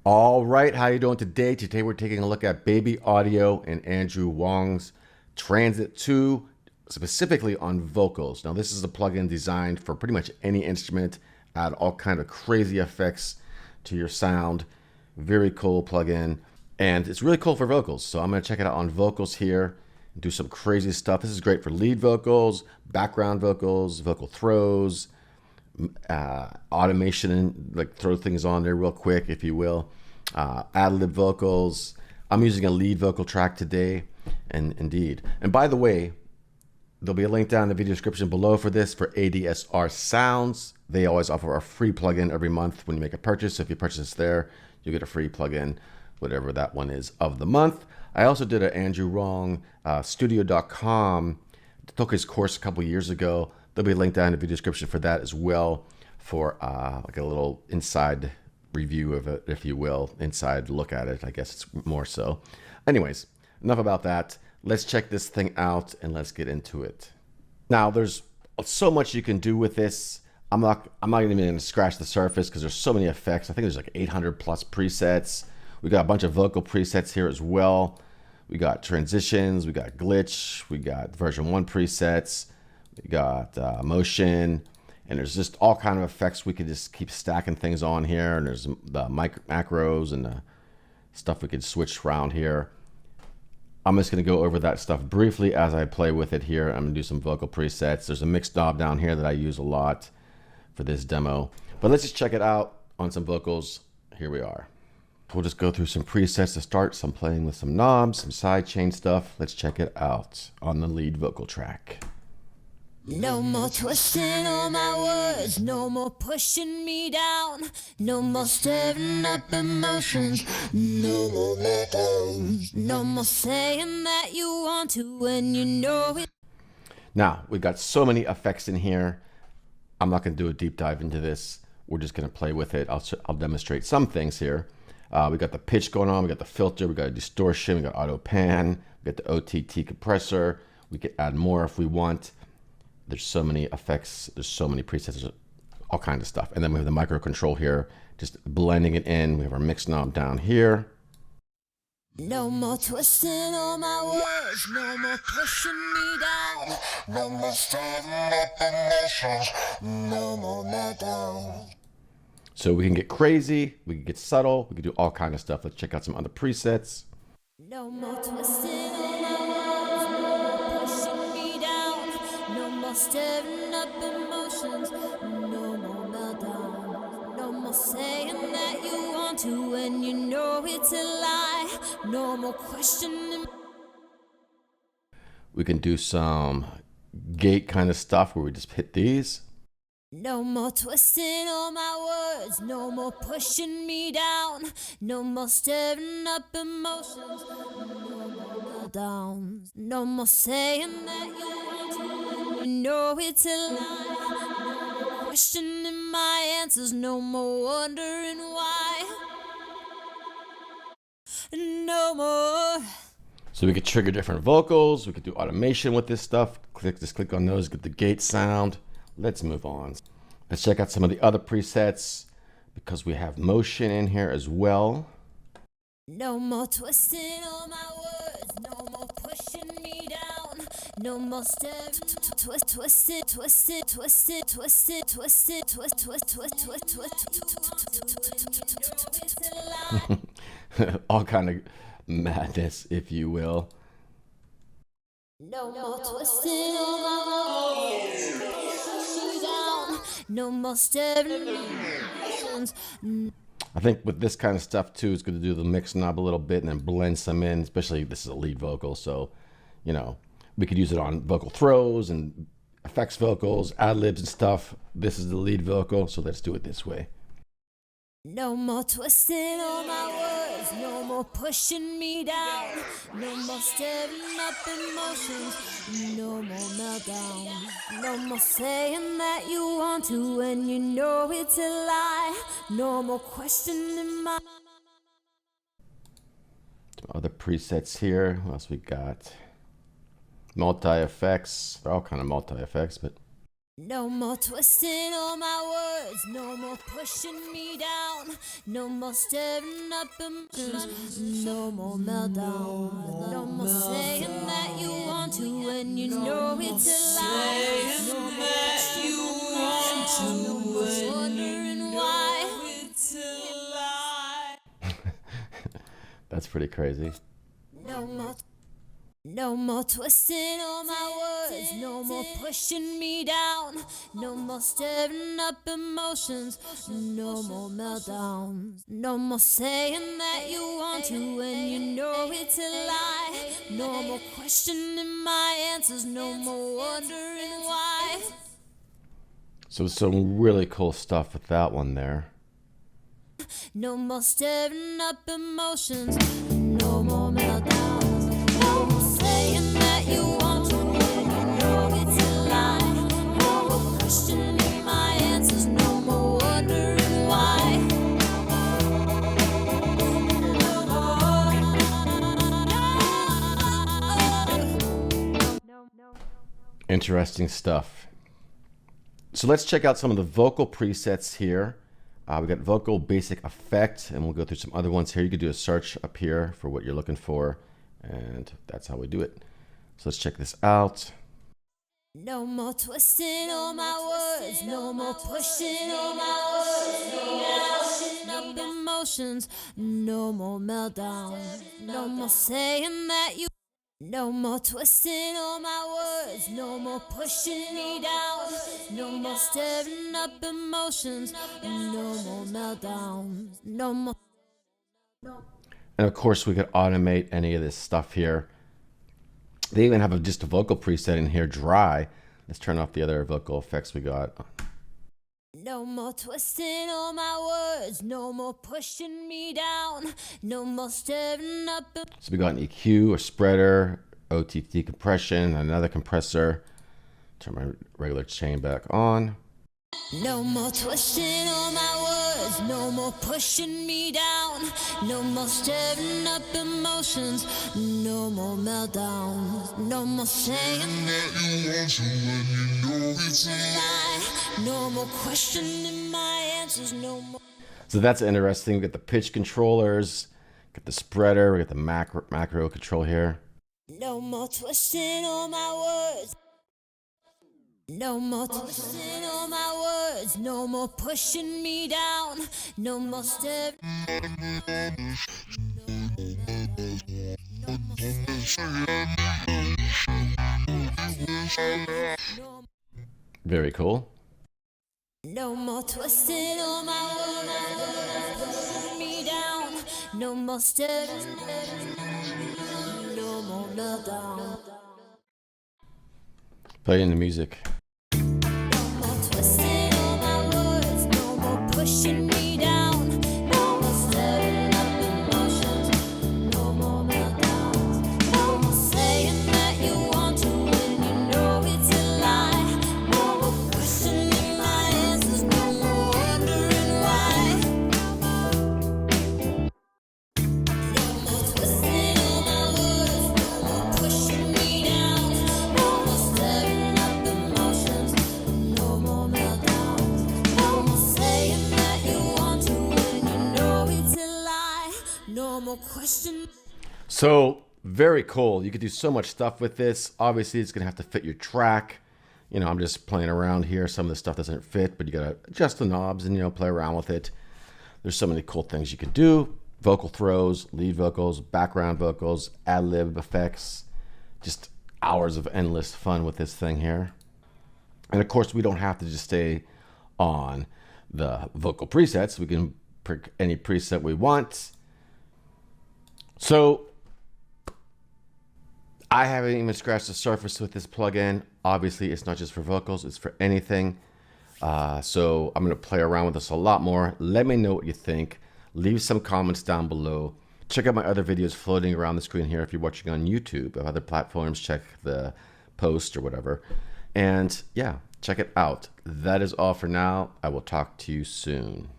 All right, how you doing today? Today we're taking a look at Baby Audio and Andrew Huang's Transit 2, specifically on vocals. Now this is a plugin designed for pretty much any instrument. Add all kind of crazy effects to your sound. Very cool plugin, and it's really cool for vocals. So I'm gonna check it out on vocals here and do some crazy stuff. This is great for lead vocals, background vocals, vocal throws, automation, and like throw things on there real quick, if you will. Adlib vocals. I'm using a lead vocal track today, and indeed. And by the way, there'll be a link down in the video description below for this for ADSR Sounds. They always offer a free plugin every month when you make a purchase. So if you purchase there, you get a free plugin, whatever that one is of the month. I also did an Andrew Huang studio.com took his course a couple years ago. There'll be a link down in the video description for that as well, for like a little inside review of it, if you will, inside look at it. I guess it's more so. Anyways, enough about that. Let's check this thing out and let's get into it. Now, there's so much you can do with this. I'm not even going to scratch the surface because there's so many effects. I think there's like 800 plus presets. We got a bunch of vocal presets here as well. We got transitions, we got glitch, we got version 1 presets, we got motion, and there's just all kind of effects. We could just keep stacking things on here, and there's the macros and the stuff we could switch around here. I'm just going to go over that stuff briefly as I play with it here. I'm going to do some vocal presets. There's a mix knob down here that I use a lot for this demo, but let's just check it out on some vocals. Here we are. We'll just go through some presets to start. So I'm playing with some knobs, some sidechain stuff. Let's check it out on the lead vocal track. No more twisting all my words, no more pushing me down, no more stirring up emotions, no more letdowns, no more saying that you want to when you know it. Now, we've got so many effects in here. I'm not going to do a deep dive into this. We're just going to play with it. I'll demonstrate some things here. We got the pitch going on, we got the filter, we got a distortion, we got auto pan, we got the OTT compressor. We can add more if we want. There's so many effects, there's so many presets, there's all kinds of stuff. And then we have the micro control here, just blending it in. We have our mix knob down here. No more twisting all my words, no more pushing me down, no more stirring up emotions, no more letdowns. So we can get crazy, we can get subtle, we can do all kinds of stuff. Let's check out some other presets. No more twisting all my words, no more pushing me down, no more stirring up emotions, no more meltdown, no more saying that you want to when you know it's a lie, no more questioning. We can do some gate kind of stuff where we just hit these. No more twisting all my words, no more pushing me down, no more stirring up emotions, no more meltdowns, no more saying that you want to, you know it's a lie, no more questioning my answers, no more wondering why, no more. So we could trigger different vocals, we could do automation with this stuff. Just click on those, get the gate sound. Let's move on. Let's check out some of the other presets because we have motion in here as well. No more twisting all my words, no more pushing me down, no more twisted. All kind of madness, if you will. No more twisting all my words, no more stirring emotions. I think with this kind of stuff too, it's going to do the mix knob a little bit and then blend some in, especially this is a lead vocal. So, you know, we could use it on vocal throws and effects vocals, ad-libs and stuff. This is the lead vocal, so let's do it this way. No more twisting all my words, no more pushing me down, no more stirring up emotions, no more meltdown, no more saying that you want to when you know it's a lie, no more questioning my. Some other presets here. What else we got? Multi-effects. They're all kind of multi-effects, but No more twisting all my words, no more pushing me down, no more stirring up emotions, no more meltdown, no more saying that you want to when you know it's a lie, no more that you want to, no more wondering why it's a lie. That's pretty crazy. No more twisting all my words, no more pushing me down, no more stirring up emotions, no more meltdowns, no more saying that you want to when you know it's a lie, no more questioning my answers, no more wondering why. So some really cool stuff with that one there. No more stirring up emotions, no more meltdowns, no more saying that you want to when you know it's a lie, no more questioning my answers, no more wondering why. Interesting stuff. So let's check out some of the vocal presets here. We got vocal basic effect, and we'll go through some other ones here. You could do a search up here for what you're looking for, and that's how we do it. So let's check this out. No more twisting all my words, no more pushing all my words, no more pushing up emotions, no more meltdown, no more saying that you. No more twisting all my words, no more pushing me down, no more stirring up emotions, no more meltdowns, no more. And of course, we could automate any of this stuff here. They even have just a vocal preset in here, dry. Let's turn off the other vocal effects we got. No more twisting all my words, no more pushing me down, no more stirring up. So we got an EQ, a spreader, OTT compression, another compressor. Turn my regular chain back on. No more twisting all my words, no more pushing me down, no more stirring up emotions, no more meltdowns, no more saying that you want to when you know it's a lie, no more questioning my answers, no more. So that's interesting. We got the pitch controllers, got the spreader, we got the macro control here. No more twisting all my words. No more twisting all my words, no more pushing me down, no more stirring. Very cool. No more twisting all my words, pushing me down, no more stirring, no more meltdown. Playing the music. No more twisting all my words, no more pushing me down, no more stirring up emotions, no more meltdowns, no more saying that you want to when you know it's a lie, no more questioning my answers, no more wondering why. No more twisting all my words, no more pushing me down, no more stirring up emotions, no more meltdowns, no more saying that you want to when you know it's a lie, no more question. So very cool. You could do so much stuff with this. Obviously, it's gonna have to fit your track. You know, I'm just playing around here. Some of the stuff doesn't fit, but you gotta adjust the knobs and, you know, play around with it. There's so many cool things you can do. Vocal throws, lead vocals, background vocals, ad-lib effects. Just hours of endless fun with this thing here. And of course, we don't have to just stay on the vocal presets. We can pick any preset we want. So I haven't even scratched the surface with this plugin. Obviously, it's not just for vocals, it's for anything. So I'm gonna play around with this a lot more. Let me know what you think. Leave some comments down below. Check out my other videos floating around the screen here. If you're watching on YouTube or other platforms, check the post or whatever. And yeah, check it out. That is all for now. I will talk to you soon.